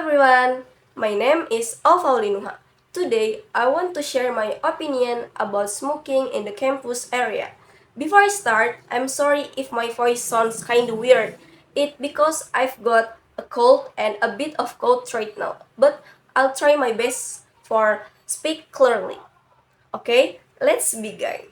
everyone, my name is Alfaulinuha. Today, I want to share my opinion about smoking in the campus area. Before I start, I'm sorry if my voice sounds kinda weird. It's because I've got a cold and a bit of cold right now, but I'll try my best for speak clearly. Okay, let's begin.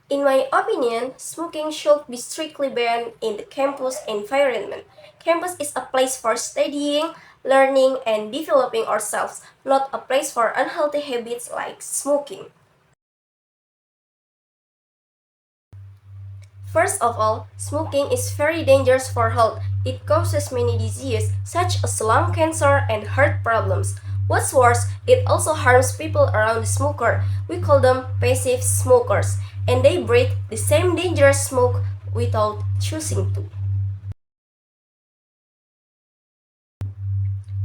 In my opinion, smoking should be strictly banned in the campus environment. Campus is a place for studying, learning, and developing ourselves, not a place for unhealthy habits like smoking. First of all, smoking is very dangerous for health. It causes many diseases such as lung cancer and heart problems. What's worse, it also harms people around the smoker. We call them passive smokers, and they breathe the same dangerous smoke without choosing to.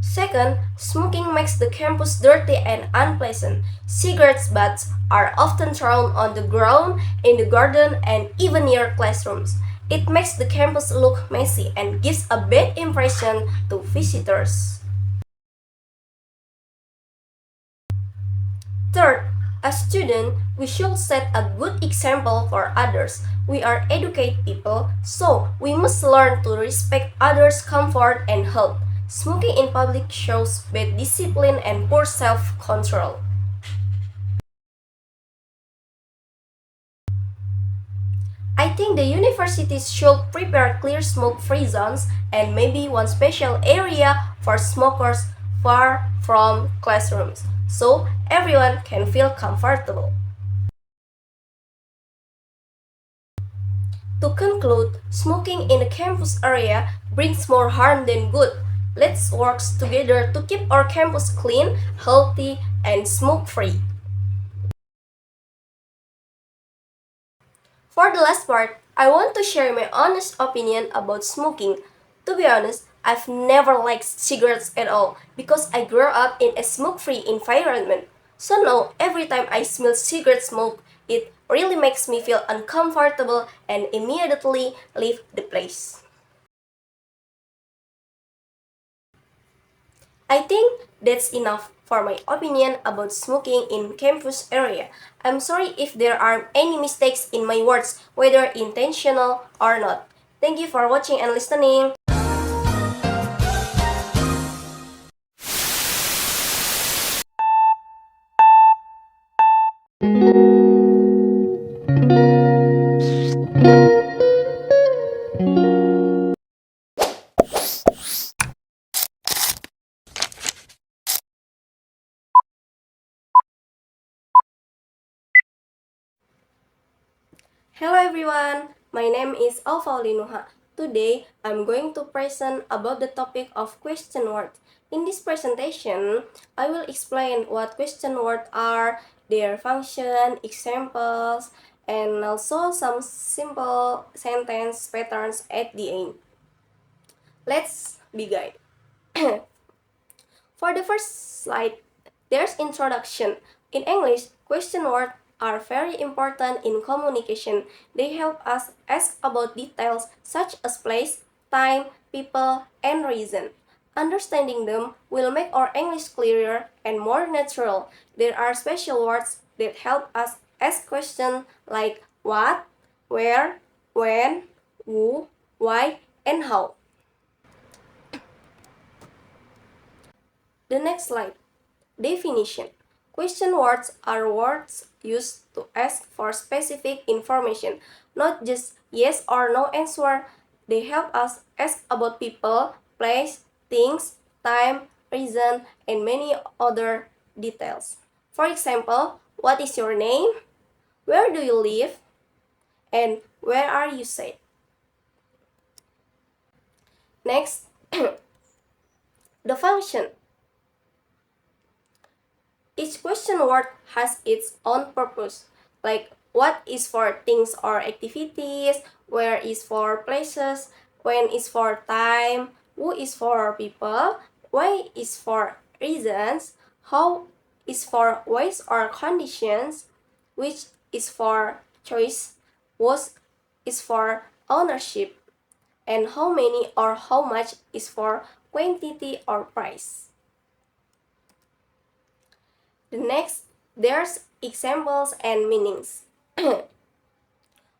Second, smoking makes the campus dirty and unpleasant. Cigarette butts are often thrown on the ground, in the garden, and even near classrooms. It makes the campus look messy and gives a bad impression to visitors. Third, as students, we should set a good example for others. We are educated people, so we must learn to respect others' comfort and health. Smoking in public shows bad discipline and poor self-control. I think the universities should prepare clear smoke-free zones and maybe one special area for smokers far from classrooms, so everyone can feel comfortable. To conclude, smoking in the campus area brings more harm than good. Let's work together to keep our campus clean, healthy, and smoke-free. For the last part, I want to share my honest opinion about smoking. To be honest, I've never liked cigarettes at all because I grew up in a smoke-free environment. So now, every time I smell cigarette smoke, it really makes me feel uncomfortable and immediately leave the place. I think that's enough for my opinion about smoking in campus area. I'm sorry if there are any mistakes in my words, whether intentional or not. Thank you for watching and listening. Hello everyone, my name is Alfa Linuha. Today, I'm going to present about the topic of question words. In this presentation, I will explain what question words are, their function, examples, and also some simple sentence patterns at the end. Let's begin. For the first slide, there's introduction. In English, question words are very important in communication. They help us ask about details such as place, time, people, and reason. Understanding them will make our English clearer and more natural. There are special words that help us ask questions like what, where, when, who, why, and how. The next slide. Definition. Question words are words used to ask for specific information, not just yes or no answer. They help us ask about people, place, things, time, reason, and many other details. For example, what is your name? Where do you live? And where are you said? Next, the function. Each question word has its own purpose, like what is for things or activities, where is for places, when is for time, who is for people, why is for reasons, how is for ways or conditions, which is for choice, what is for ownership. and how many or how much is for quantity or price. The next, there's examples and meanings.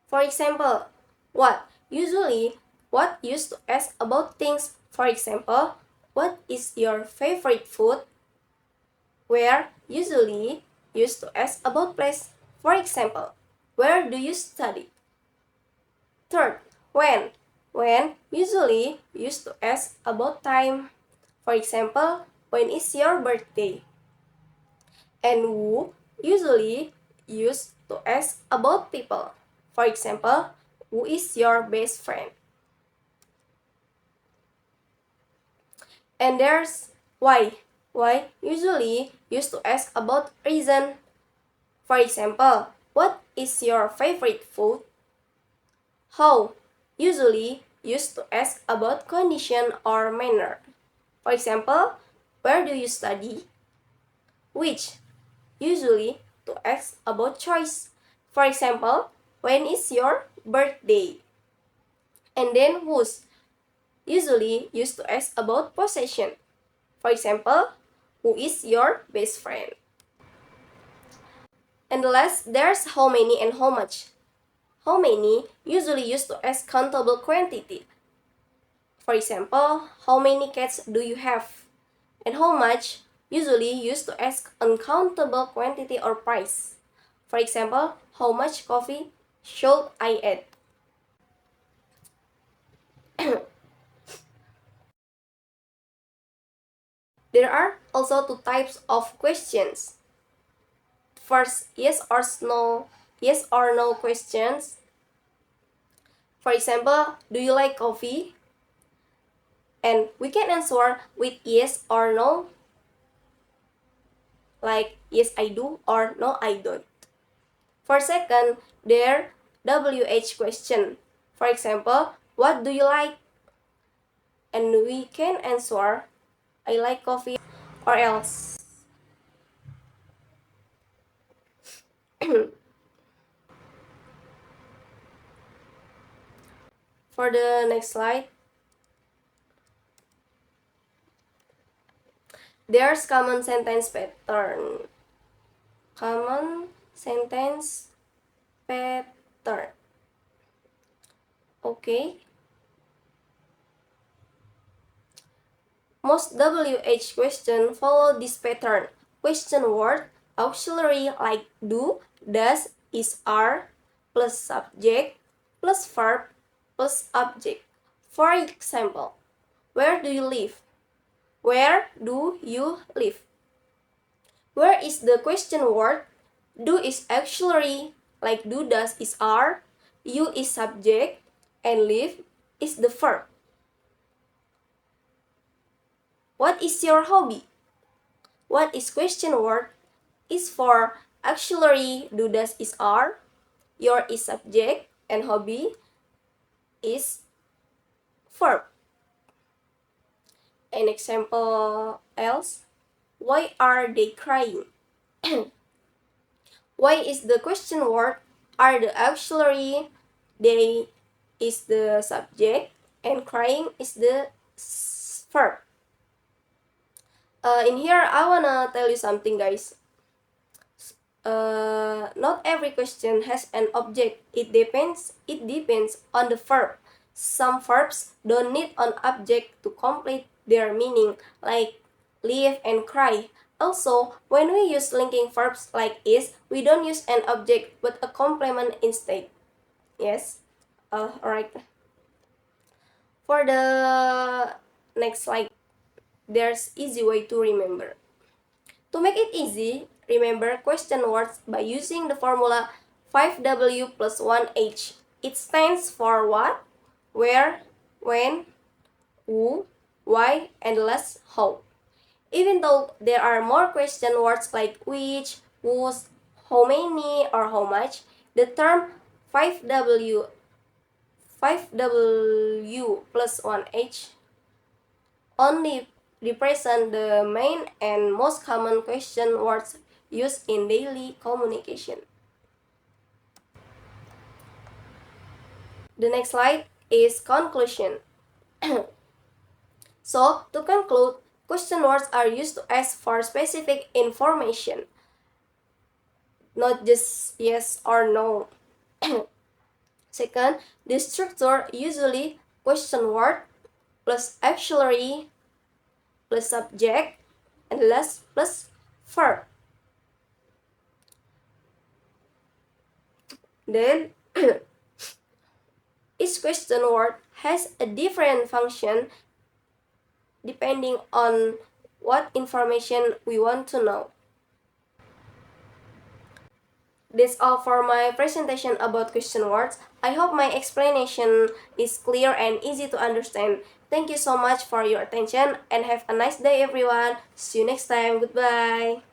For example, what? Usually, what used to ask about things. For example, what is your favorite food? Where? Usually, used to ask about place. For example, where do you study? Third, when? When usually used to ask about time. For example, when is your birthday? And who usually used to ask about people. For example, who is your best friend? And there's why. Why usually used to ask about reason. For example, what is your favorite food? How usually used to ask about condition or manner. For example, where do you study? Which usually to ask about choice. For example, when is your birthday? And then whose usually used to ask about possession. For example, who is your best friend? And the last, there's how many and how much. How many usually used to ask countable quantity. For example, how many cats do you have? And how much usually used to ask uncountable quantity or price. For example, how much coffee should I add? There are also two types of questions. First, yes or no questions. For example, do you like coffee? And we can answer with yes or no, like yes I do or no I don't. For second, there WH question. For example, what do you like? And we can answer I like coffee or else. For the next slide, there's common sentence pattern. Common sentence pattern. Okay. Most WH question follow this pattern. Question word, auxiliary like do, does, is, are, plus subject, plus verb, plus object. For example, where do you live? Where do you live? Where is the question word? Do is auxiliary like do, does, is, are. You is subject and live is the verb. What is your hobby? What is question word? Is for auxiliary do, does, is, are. Your is subject and hobby is verb. An example else. Why are they crying? Why is the question word? Are the auxiliary. They is the subject and crying is the verb. In here I wanna tell you something, guys. Not every question has an object. It depends on the verb. Some verbs don't need an object to complete their meaning, like live and cry. Also, when we use linking verbs like is, we don't use an object but a complement instead. Yes? Alright. For the next slide, there's easy way to remember. To make it easy, remember question words by using the formula 5W plus 1H. It stands for what, where, when, who, why, and less how. Even though there are more question words like which, whose, how many, or how much, the term 5W 5W plus 1H only represent the main and most common question words used in daily communication. The next slide, is conclusion. So, to conclude, question words are used to ask for specific information, not just yes or no. Second, the structure usually question word plus auxiliary plus subject and last plus verb. Then each question word has a different function depending on what information we want to know. That's all for my presentation about question words. I hope my explanation is clear and easy to understand. Thank you so much for your attention and have a nice day everyone. See you next time. Goodbye.